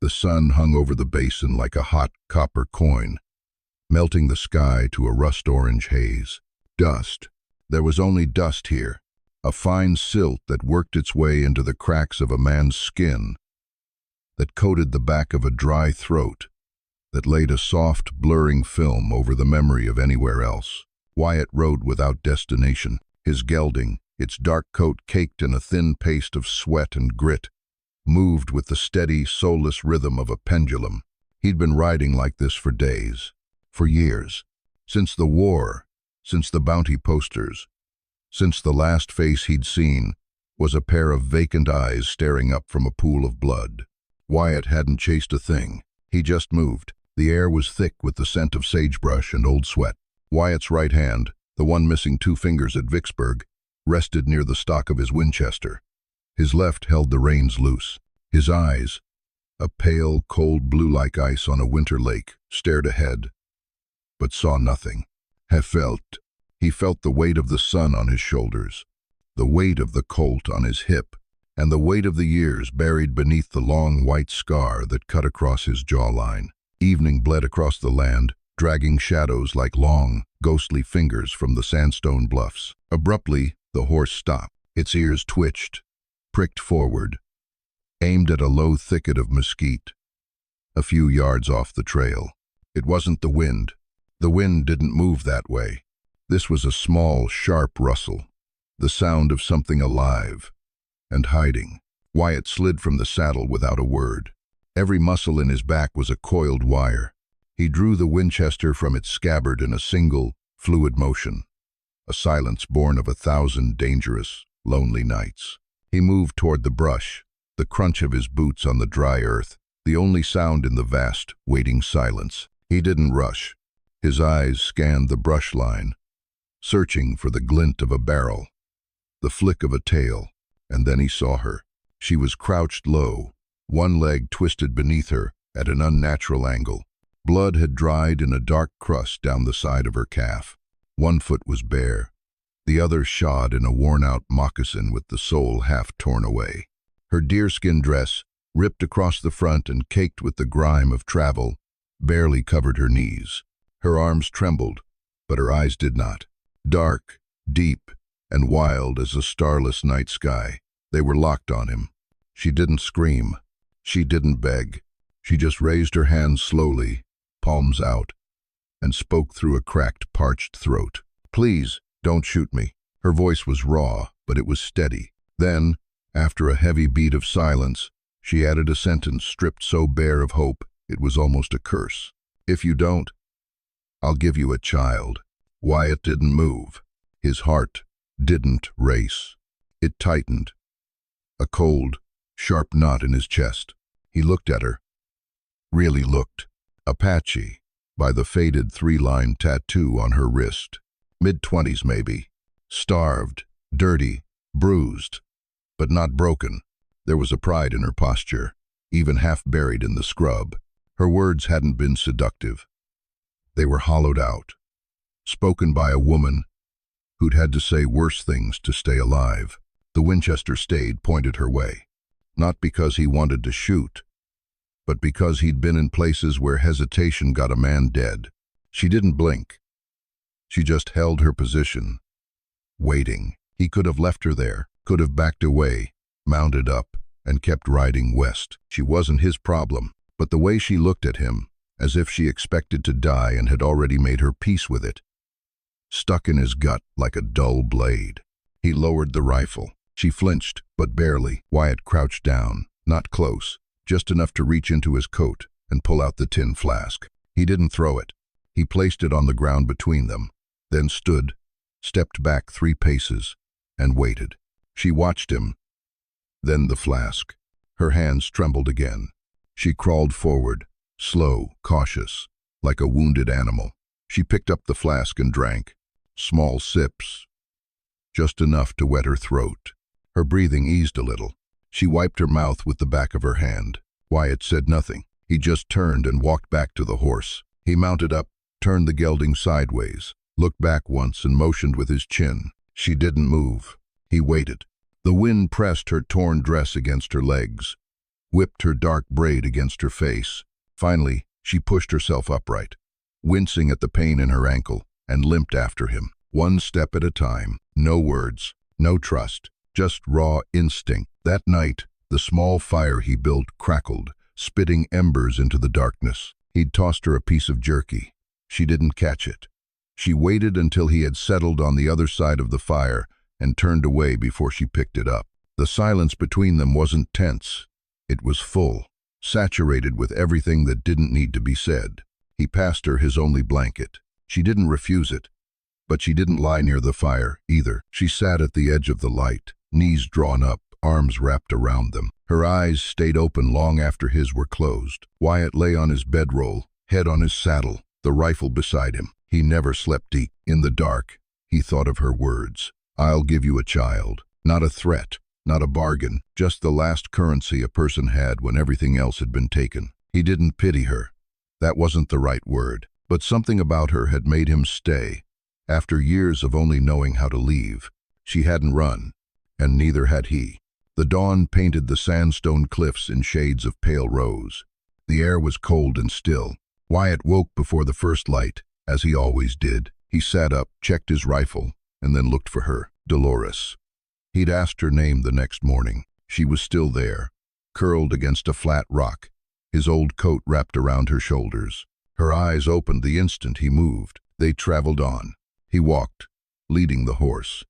The sun hung over the basin like a hot copper coin, melting the sky to a rust-orange haze. Dust. There was only dust here, a fine silt that worked its way into the cracks of a man's skin, that coated the back of a dry throat, that laid a soft, blurring film over the memory of anywhere else. Wyatt rode without destination, his gelding, its dark coat caked in a thin paste of sweat and grit, moved with the steady, soulless rhythm of a pendulum. He'd been riding like this for days, for years, since the war, since the bounty posters, since the last face he'd seen was a pair of vacant eyes staring up from a pool of blood. Wyatt hadn't chased a thing. He just moved. The air was thick with the scent of sagebrush and old sweat. Wyatt's right hand, the one missing 2 fingers at Vicksburg, rested near the stock of his Winchester. His left held the reins loose. His eyes, a pale, cold blue like ice on a winter lake, stared ahead, but saw nothing. He felt the weight of the sun on his shoulders, the weight of the colt on his hip, and the weight of the years buried beneath the long white scar that cut across his jawline. Evening bled across the land, dragging shadows like long, ghostly fingers from the sandstone bluffs. Abruptly, the horse stopped. Its ears twitched, pricked forward, aimed at a low thicket of mesquite, a few yards off the trail. It wasn't the wind. The wind didn't move that way. This was a small, sharp rustle, the sound of something alive and hiding. Wyatt slid from the saddle without a word. Every muscle in his back was a coiled wire. He drew the Winchester from its scabbard in a single, fluid motion, a silence born of 1,000 dangerous, lonely nights. He moved toward the brush, the crunch of his boots on the dry earth, the only sound in the vast, waiting silence. He didn't rush. His eyes scanned the brush line, searching for the glint of a barrel, the flick of a tail, and then he saw her. She was crouched low, one leg twisted beneath her at an unnatural angle. Blood had dried in a dark crust down the side of her calf. One foot was bare, the other shod in a worn-out moccasin with the sole half torn away. Her deerskin dress, ripped across the front and caked with the grime of travel, barely covered her knees. Her arms trembled, but her eyes did not. Dark, deep, and wild as a starless night sky, they were locked on him. She didn't scream. She didn't beg. She just raised her hands slowly, palms out, and spoke through a cracked, parched throat. "Please, don't shoot me." Her voice was raw, but it was steady. Then, after a heavy beat of silence, she added a sentence stripped so bare of hope it was almost a curse. "If you don't, I'll give you a child." Wyatt didn't move. His heart didn't race. It tightened, a cold, sharp knot in his chest. He looked at her. Really looked. Apache, by the faded 3-line tattoo on her wrist. Mid-20s maybe. Starved, dirty, bruised, but not broken. There was a pride in her posture, even half buried in the scrub. Her words hadn't been seductive. They were hollowed out, spoken by a woman who'd had to say worse things to stay alive. The Winchester stayed, pointed her way. Not because he wanted to shoot, but because he'd been in places where hesitation got a man dead. She didn't blink. She just held her position, waiting. He could have left her there, could have backed away, mounted up, and kept riding west. She wasn't his problem, but the way she looked at him, as if she expected to die and had already made her peace with it, stuck in his gut like a dull blade. He lowered the rifle. She flinched, but barely. Wyatt crouched down, not close, just enough to reach into his coat and pull out the tin flask. He didn't throw it. He placed it on the ground between them, then stood, stepped back 3 paces, and waited. She watched him, then the flask. Her hands trembled again. She crawled forward, slow, cautious, like a wounded animal. She picked up the flask and drank. Small sips, just enough to wet her throat. Her breathing eased a little. She wiped her mouth with the back of her hand. Wyatt said nothing. He just turned and walked back to the horse. He mounted up, turned the gelding sideways, looked back once and motioned with his chin. She didn't move. He waited. The wind pressed her torn dress against her legs, whipped her dark braid against her face. Finally, she pushed herself upright, wincing at the pain in her ankle, and limped after him, one step at a time. No words, no trust, just raw instinct. That night, the small fire he built crackled, spitting embers into the darkness. He'd tossed her a piece of jerky. She didn't catch it. She waited until he had settled on the other side of the fire and turned away before she picked it up. The silence between them wasn't tense. It was full, saturated with everything that didn't need to be said. He passed her his only blanket. She didn't refuse it, but she didn't lie near the fire either. She sat at the edge of the light, knees drawn up, arms wrapped around them. Her eyes stayed open long after his were closed. Wyatt lay on his bedroll, head on his saddle, the rifle beside him. He never slept deep. In the dark, he thought of her words. "I'll give you a child." Not a threat, not a bargain, just the last currency a person had when everything else had been taken. He didn't pity her. That wasn't the right word. But something about her had made him stay. After years of only knowing how to leave, she hadn't run, and neither had he. The dawn painted the sandstone cliffs in shades of pale rose. The air was cold and still. Wyatt woke before the first light, as he always did. He sat up, checked his rifle, and then looked for her, Dolores. He'd asked her name the next morning. She was still there, curled against a flat rock, his old coat wrapped around her shoulders. Her eyes opened the instant he moved. They traveled on. He walked, leading the horse.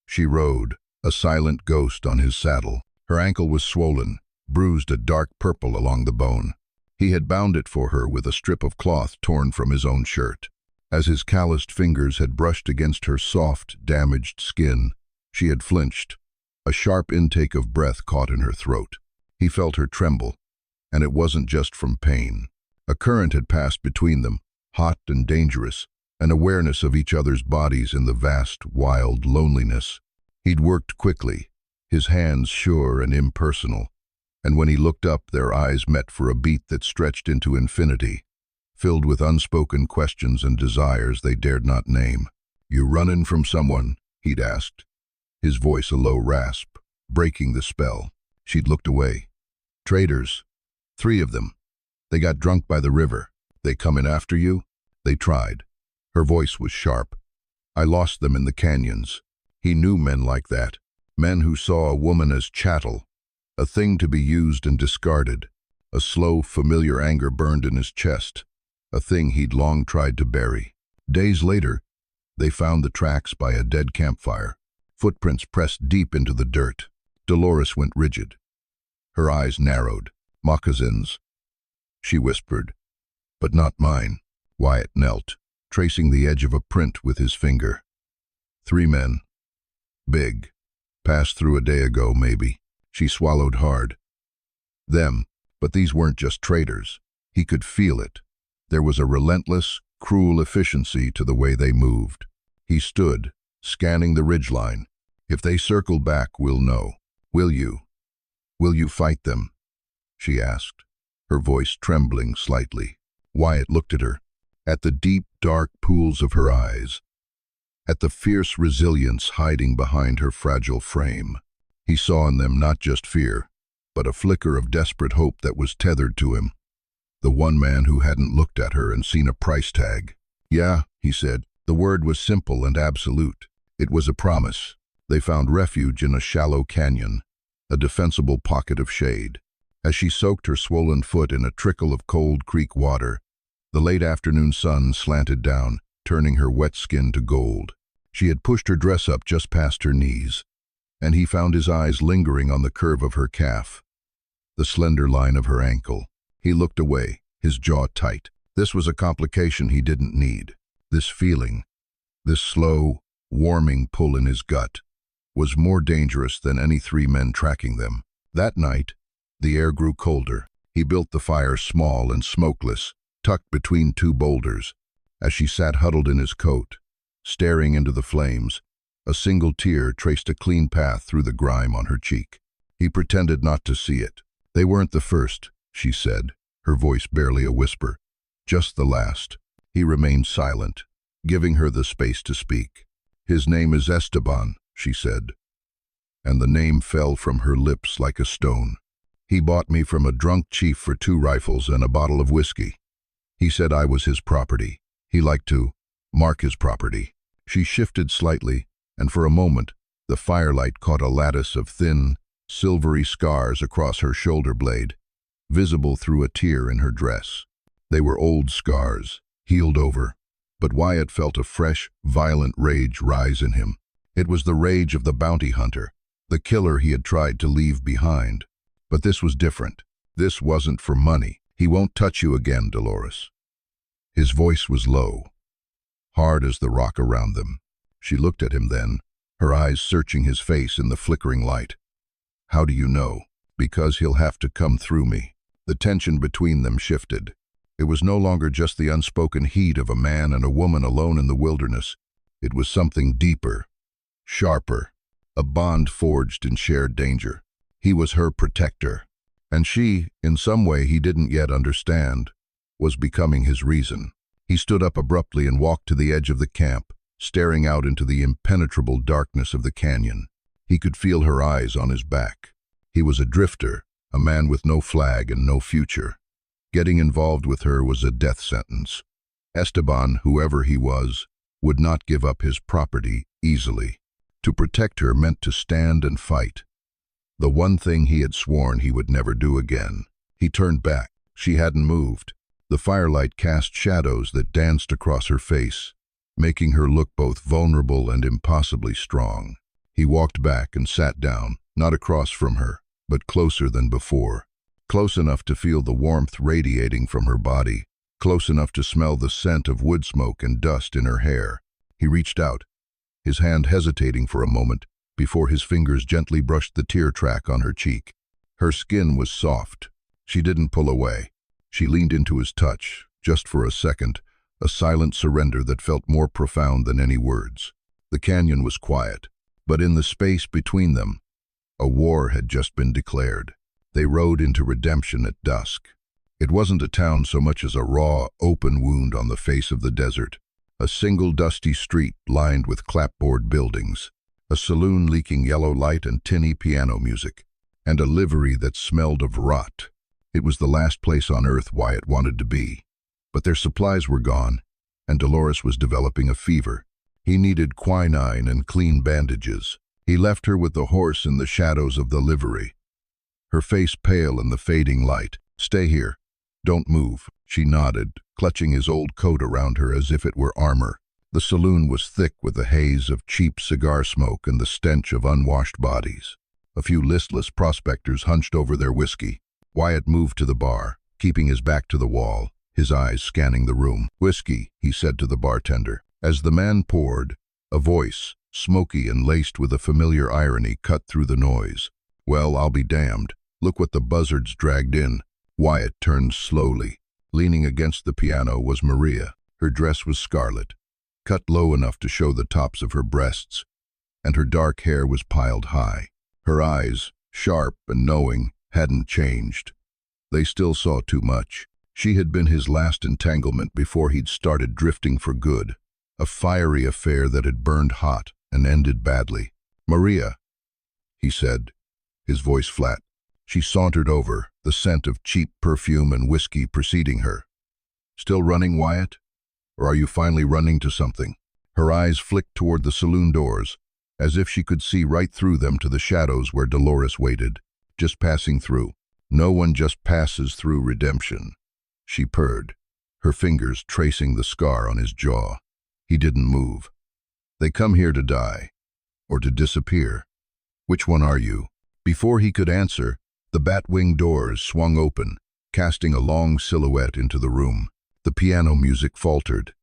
She rode, a silent ghost on his saddle. Her ankle was swollen, bruised a dark purple along the bone. He had bound it for her with a strip of cloth torn from his own shirt. As his calloused fingers had brushed against her soft, damaged skin, she had flinched. A sharp intake of breath caught in her throat. He felt her tremble, and it wasn't just from pain. A current had passed between them, hot and dangerous, an awareness of each other's bodies in the vast, wild loneliness. He'd worked quickly, his hands sure and impersonal, and when he looked up, their eyes met for a beat that stretched into infinity, filled with unspoken questions and desires they dared not name. "You runnin' from someone?" he'd asked, his voice a low rasp, breaking the spell. She'd looked away. "Traitors. 3 of them. They got drunk by the river. They comin' after you?" They tried. Her voice was sharp. "I lost them in the canyons." He knew men like that, men who saw a woman as chattel, a thing to be used and discarded. A slow, familiar anger burned in his chest, a thing he'd long tried to bury. Days later, they found the tracks by a dead campfire, footprints pressed deep into the dirt. Dolores went rigid. Her eyes narrowed. "Moccasins," she whispered. "But not mine." Wyatt knelt, tracing the edge of a print with his finger. 3 men. Big. Passed through a day ago, maybe. She swallowed hard. Them, but these weren't just traitors. He could feel it. There was a relentless, cruel efficiency to the way they moved. He stood, scanning the ridgeline. "If they circle back, we'll know. Will you? Will you fight them?" she asked, her voice trembling slightly. Wyatt looked at her, at the deep, dark pools of her eyes, at the fierce resilience hiding behind her fragile frame. He saw in them not just fear, but a flicker of desperate hope that was tethered to him. The one man who hadn't looked at her and seen a price tag. "Yeah," he said. The word was simple and absolute. It was a promise. They found refuge in a shallow canyon, a defensible pocket of shade. As she soaked her swollen foot in a trickle of cold creek water, the late afternoon sun slanted down, turning her wet skin to gold. She had pushed her dress up just past her knees, and he found his eyes lingering on the curve of her calf, the slender line of her ankle. He looked away, his jaw tight. This was a complication he didn't need. This feeling, this slow, warming pull in his gut, was more dangerous than any 3 men tracking them. That night, the air grew colder. He built the fire small and smokeless, tucked between 2 boulders. As she sat huddled in his coat, staring into the flames, a single tear traced a clean path through the grime on her cheek. He pretended not to see it. "They weren't the first," she said, her voice barely a whisper. "Just the last." He remained silent, giving her the space to speak. "His name is Esteban," she said, and the name fell from her lips like a stone. He bought me from a drunk chief for 2 rifles and a bottle of whiskey. He said I was his property. He liked to mark his property." She shifted slightly, and for a moment, the firelight caught a lattice of thin, silvery scars across her shoulder blade, visible through a tear in her dress. They were old scars, healed over, but Wyatt felt a fresh, violent rage rise in him. It was the rage of the bounty hunter, the killer he had tried to leave behind. But this was different. This wasn't for money. "He won't touch you again, Dolores." His voice was low, hard as the rock around them. She looked at him then, her eyes searching his face in the flickering light. "How do you know?" "Because he'll have to come through me." The tension between them shifted. It was no longer just the unspoken heat of a man and a woman alone in the wilderness. It was something deeper, sharper, a bond forged in shared danger. He was her protector, and she, in some way he didn't yet understand, was becoming his reason. He stood up abruptly and walked to the edge of the camp, staring out into the impenetrable darkness of the canyon. He could feel her eyes on his back. He was a drifter, a man with no flag and no future. Getting involved with her was a death sentence. Esteban, whoever he was, would not give up his property easily. To protect her meant to stand and fight. The one thing he had sworn he would never do again. He turned back. She hadn't moved. The firelight cast shadows that danced across her face, making her look both vulnerable and impossibly strong. He walked back and sat down, not across from her, but closer than before. Close enough to feel the warmth radiating from her body, close enough to smell the scent of wood smoke and dust in her hair. He reached out, his hand hesitating for a moment before his fingers gently brushed the tear track on her cheek. Her skin was soft. She didn't pull away. She leaned into his touch, just for a second, a silent surrender that felt more profound than any words. The canyon was quiet, but in the space between them, a war had just been declared. They rode into redemption at dusk. It wasn't a town so much as a raw, open wound on the face of the desert. A single dusty street lined with clapboard buildings, a saloon leaking yellow light and tinny piano music, and a livery that smelled of rot. It was the last place on earth Wyatt wanted to be. But their supplies were gone, and Dolores was developing a fever. He needed quinine and clean bandages. He left her with the horse in the shadows of the livery, her face pale in the fading light. "Stay here. Don't move." She nodded, clutching his old coat around her as if it were armor. The saloon was thick with the haze of cheap cigar smoke and the stench of unwashed bodies. A few listless prospectors hunched over their whiskey. Wyatt moved to the bar, keeping his back to the wall, his eyes scanning the room. "Whiskey," he said to the bartender. As the man poured, a voice, smoky and laced with a familiar irony, cut through the noise. "Well, I'll be damned. Look what the buzzards dragged in." Wyatt turned slowly. Leaning against the piano was Maria. Her dress was scarlet, cut low enough to show the tops of her breasts, and her dark hair was piled high. Her eyes, sharp and knowing, hadn't changed. They still saw too much. She had been his last entanglement before he'd started drifting for good. A fiery affair that had burned hot and ended badly. "Maria," he said, his voice flat. She sauntered over, the scent of cheap perfume and whiskey preceding her. "Still running, Wyatt? Or are you finally running to something?" Her eyes flicked toward the saloon doors, as if she could see right through them to the shadows where Dolores waited, just passing through. "No one just passes through redemption," she purred, her fingers tracing the scar on his jaw. He didn't move. "They come here to die, or to disappear. Which one are you?" Before he could answer, the bat-wing doors swung open, casting a long silhouette into the room. The piano music faltered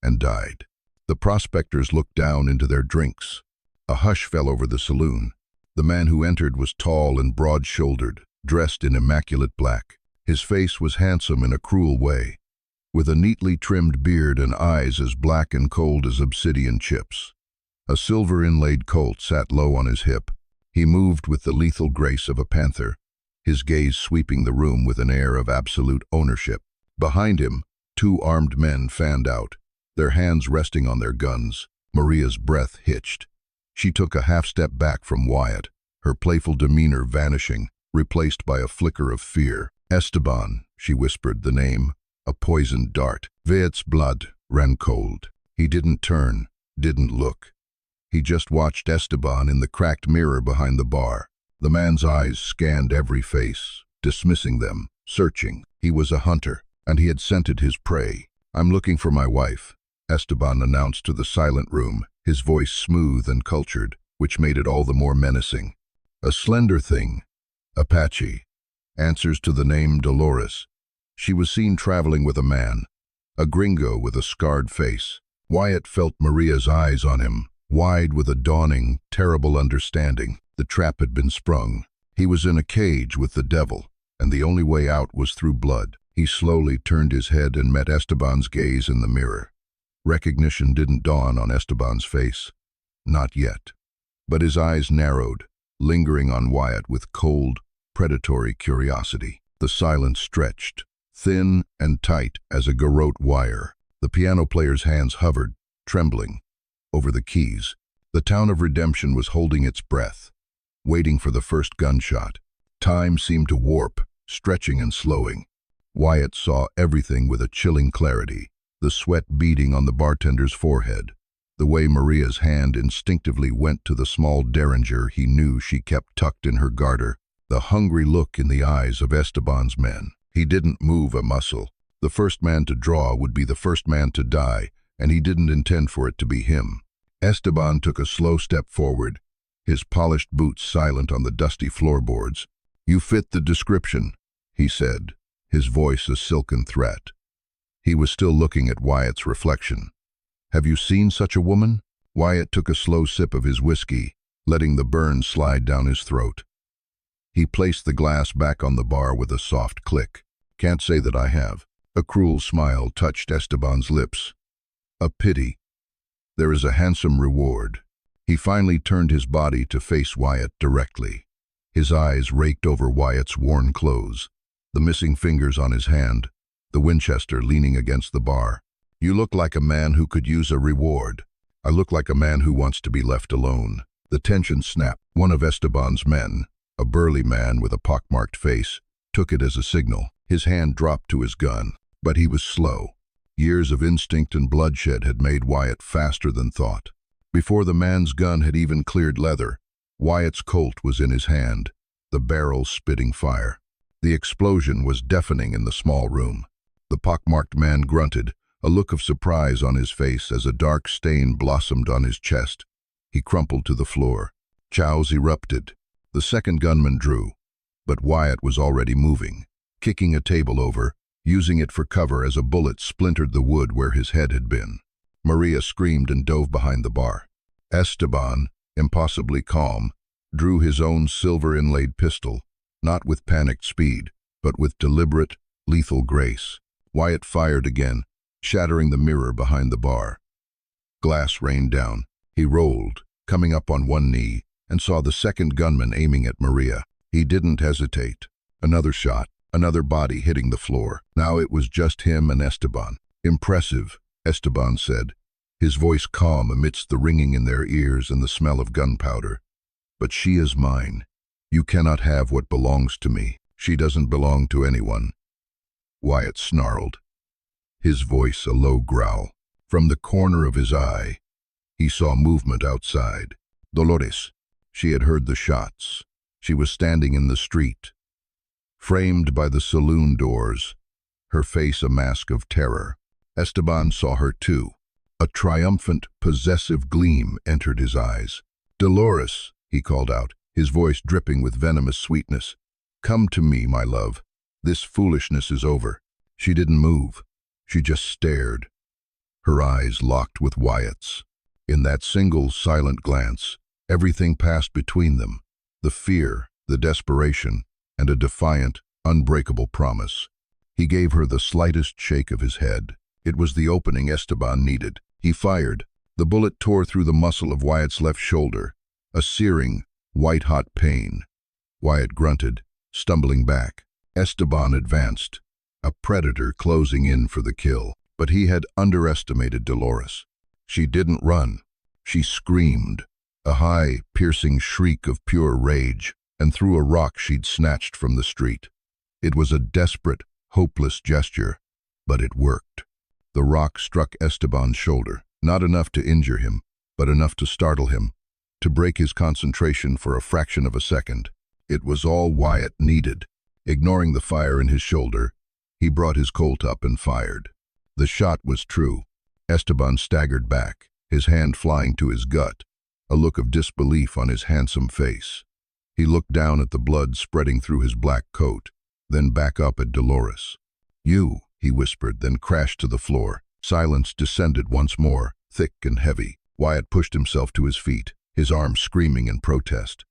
and died. The prospectors looked down into their drinks. A hush fell over the saloon. The man who entered was tall and broad-shouldered, dressed in immaculate black. His face was handsome in a cruel way, with a neatly trimmed beard and eyes as black and cold as obsidian chips. A silver-inlaid colt sat low on his hip. He moved with the lethal grace of a panther, his gaze sweeping the room with an air of absolute ownership. Behind him, 2 armed men fanned out, their hands resting on their guns. Maria's breath hitched. She took a half-step back from Wyatt, her playful demeanor vanishing. replaced by a flicker of fear. Esteban, she whispered the name, a poisoned dart. Wyatt's blood ran cold. He didn't turn, didn't look. He just watched Esteban in the cracked mirror behind the bar. The man's eyes scanned every face, dismissing them, searching. He was a hunter, and he had scented his prey. "I'm looking for my wife," Esteban announced to the silent room, his voice smooth and cultured, which made it all the more menacing. "A slender thing, Apache, answers to the name Dolores. She was seen traveling with a man, a gringo with a scarred face." Wyatt felt Maria's eyes on him, wide with a dawning, terrible understanding. The trap had been sprung. He was in a cage with the devil, and the only way out was through blood. He slowly turned his head and met Esteban's gaze in the mirror. Recognition didn't dawn on Esteban's face. Not yet. But his eyes narrowed, lingering on Wyatt with cold, predatory curiosity. The silence stretched, thin and tight as a garrote wire. The piano player's hands hovered, trembling, over the keys. The town of redemption was holding its breath, waiting for the first gunshot. Time seemed to warp, stretching and slowing. Wyatt saw everything with a chilling clarity, the sweat beading on the bartender's forehead, the way Maria's hand instinctively went to the small derringer he knew she kept tucked in her garter, the hungry look in the eyes of Esteban's men. He didn't move a muscle. The first man to draw would be the first man to die, and he didn't intend for it to be him. Esteban took a slow step forward, his polished boots silent on the dusty floorboards. "You fit the description," he said, his voice a silken threat. He was still looking at Wyatt's reflection. "Have you seen such a woman?" Wyatt took a slow sip of his whiskey, letting the burn slide down his throat. He placed the glass back on the bar with a soft click. "Can't say that I have." A cruel smile touched Esteban's lips. "A pity. There is a handsome reward." He finally turned his body to face Wyatt directly. His eyes raked over Wyatt's worn clothes, the missing fingers on his hand, the Winchester leaning against the bar. "You look like a man who could use a reward. I look like a man who wants to be left alone." The tension snapped. One of Esteban's men, a burly man with a pockmarked face, took it as a signal. His hand dropped to his gun, but he was slow. Years of instinct and bloodshed had made Wyatt faster than thought. Before the man's gun had even cleared leather, Wyatt's Colt was in his hand, the barrel spitting fire. The explosion was deafening in the small room. The pockmarked man grunted, a look of surprise on his face as a dark stain blossomed on his chest. He crumpled to the floor. Chows erupted. The second gunman drew, but Wyatt was already moving, kicking a table over, using it for cover as a bullet splintered the wood where his head had been. Maria screamed and dove behind the bar. Esteban, impossibly calm, drew his own silver-inlaid pistol, not with panicked speed, but with deliberate, lethal grace. Wyatt fired again, shattering the mirror behind the bar. Glass rained down. He rolled, coming up on one knee, and saw the second gunman aiming at Maria. He didn't hesitate. Another shot, another body hitting the floor. Now it was just him and Esteban. "Impressive," Esteban said, his voice calm amidst the ringing in their ears and the smell of gunpowder. "But she is mine. You cannot have what belongs to me. She doesn't belong to anyone." Wyatt snarled, his voice a low growl. From the corner of his eye, he saw movement outside. Dolores. She had heard the shots. She was standing in the street, framed by the saloon doors, her face a mask of terror. Esteban saw her too. A triumphant, possessive gleam entered his eyes. "Dolores," he called out, his voice dripping with venomous sweetness. "Come to me, my love. This foolishness is over." She didn't move. She just stared, her eyes locked with Wyatt's. In that single, silent glance, everything passed between them, the fear, the desperation, and a defiant, unbreakable promise. He gave her the slightest shake of his head. It was the opening Esteban needed. He fired. The bullet tore through the muscle of Wyatt's left shoulder, a searing, white-hot pain. Wyatt grunted, stumbling back. Esteban advanced, a predator closing in for the kill. But he had underestimated Dolores. She didn't run. She screamed, a high, piercing shriek of pure rage. and threw a rock she'd snatched from the street. It was a desperate, hopeless gesture, but it worked. The rock struck Esteban's shoulder, not enough to injure him, but enough to startle him, to break his concentration for a fraction of a second. It was all Wyatt needed. Ignoring the fire in his shoulder, he brought his Colt up and fired. The shot was true. Esteban staggered back, his hand flying to his gut, a look of disbelief on his handsome face. He looked down at the blood spreading through his black coat, then back up at Dolores. "You," he whispered, then crashed to the floor. Silence descended once more, thick and heavy. Wyatt pushed himself to his feet, his arms screaming in protest.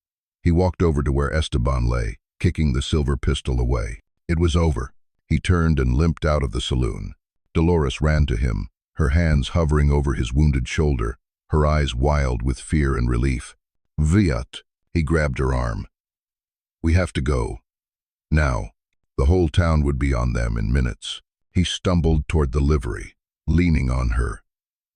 He walked over to where Esteban lay, kicking the silver pistol away. It was over. He turned and limped out of the saloon. Dolores ran to him, her hands hovering over his wounded shoulder, her eyes wild with fear and relief. "Wyatt," he grabbed her arm. "We have to go. Now." The whole town would be on them in minutes. He stumbled toward the livery, leaning on her.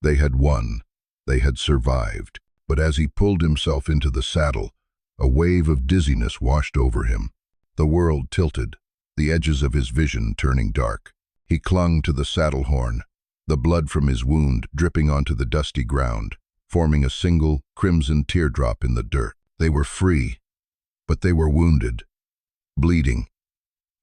They had won. They had survived. But as he pulled himself into the saddle, a wave of dizziness washed over him. The world tilted, the edges of his vision turning dark. He clung to the saddle horn, the blood from his wound dripping onto the dusty ground, forming a single crimson teardrop in the dirt. They were free, but they were wounded, bleeding,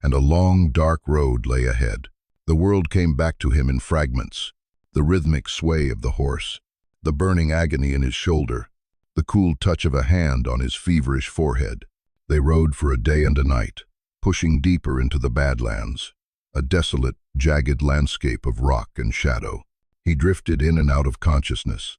and a long, dark road lay ahead. The world came back to him in fragments, the rhythmic sway of the horse, the burning agony in his shoulder, the cool touch of a hand on his feverish forehead. They rode for a day and a night, pushing deeper into the badlands, a desolate, jagged landscape of rock and shadow. He drifted in and out of consciousness,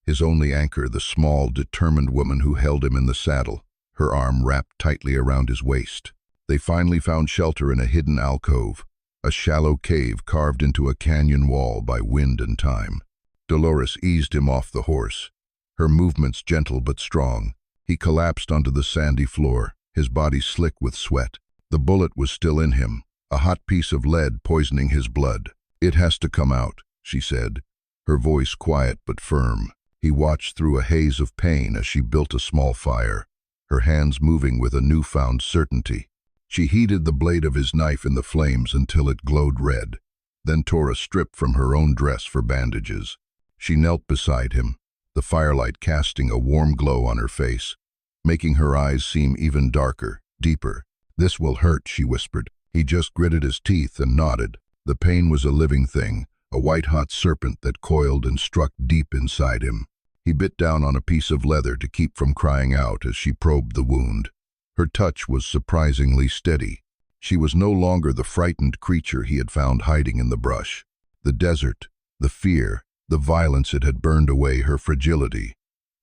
his only anchor the small, determined woman who held him in the saddle, her arm wrapped tightly around his waist. They finally found shelter in a hidden alcove, a shallow cave carved into a canyon wall by wind and time. Dolores eased him off the horse, her movements gentle but strong. He collapsed onto the sandy floor, his body slick with sweat. The bullet was still in him, a hot piece of lead poisoning his blood. "It has to come out," she said, her voice quiet but firm. He watched through a haze of pain as she built a small fire, her hands moving with a newfound certainty. She heated the blade of his knife in the flames until it glowed red, then tore a strip from her own dress for bandages. She knelt beside him, the firelight casting a warm glow on her face, making her eyes seem even darker, deeper. "This will hurt," she whispered. He just gritted his teeth and nodded. The pain was a living thing, a white-hot serpent that coiled and struck deep inside him. He bit down on a piece of leather to keep from crying out as she probed the wound. Her touch was surprisingly steady. She was no longer the frightened creature he had found hiding in the brush. The desert, the fear, the violence, it had burned away her fragility,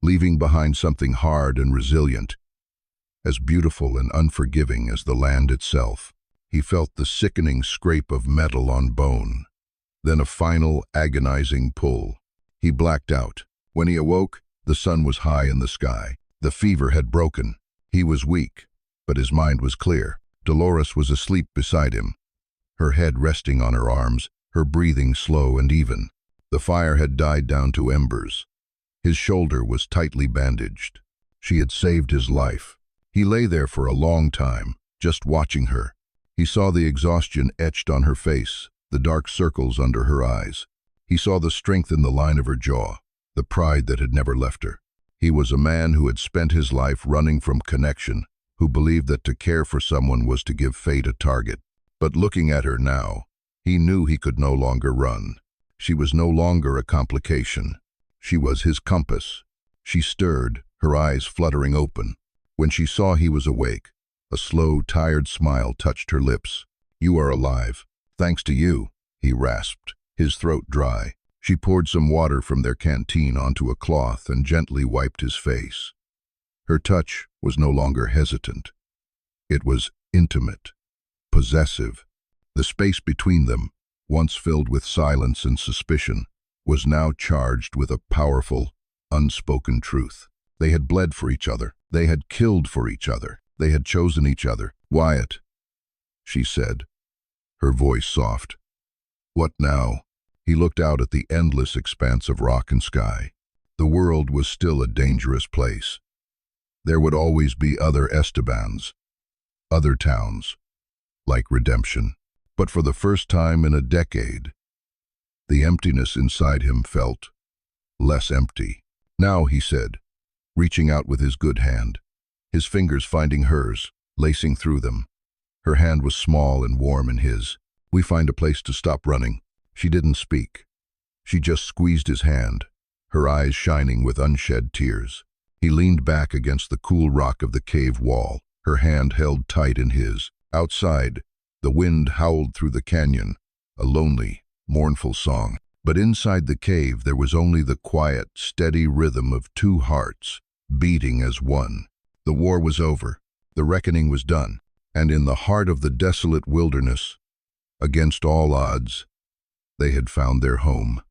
leaving behind something hard and resilient, as beautiful and unforgiving as the land itself. He felt the sickening scrape of metal on bone, then a final agonizing pull. He blacked out. When he awoke, the sun was high in the sky. The fever had broken. He was weak, but his mind was clear. Dolores was asleep beside him, her head resting on her arms, her breathing slow and even. The fire had died down to embers. His shoulder was tightly bandaged. She had saved his life. He lay there for a long time, just watching her. He saw the exhaustion etched on her face, the dark circles under her eyes. He saw the strength in the line of her jaw, the pride that had never left her. He was a man who had spent his life running from connection, who believed that to care for someone was to give fate a target. But looking at her now, he knew he could no longer run. She was no longer a complication. She was his compass. She stirred, her eyes fluttering open. When she saw he was awake, a slow, tired smile touched her lips. "You are alive. Thanks to you," he rasped, his throat dry. She poured some water from their canteen onto a cloth and gently wiped his face. Her touch was no longer hesitant. It was intimate, possessive. The space between them, once filled with silence and suspicion, was now charged with a powerful, unspoken truth. They had bled for each other. They had killed for each other. They had chosen each other. "Wyatt," she said, her voice soft. "What now?" He looked out at the endless expanse of rock and sky. The world was still a dangerous place, There would always be other Estebans, other towns, like Redemption. But for the first time in a decade, the emptiness inside him felt less empty. Now, he said, reaching out with his good hand, his fingers finding hers, lacing through them. Her hand was small and warm in his. We find a place to stop running. She didn't speak. She just squeezed his hand, her eyes shining with unshed tears. He leaned back against the cool rock of the cave wall, her hand held tight in his. Outside, the wind howled through the canyon, a lonely, mournful song. But inside the cave there was only the quiet, steady rhythm of two hearts, beating as one. The war was over, the reckoning was done, and in the heart of the desolate wilderness, against all odds, they had found their home.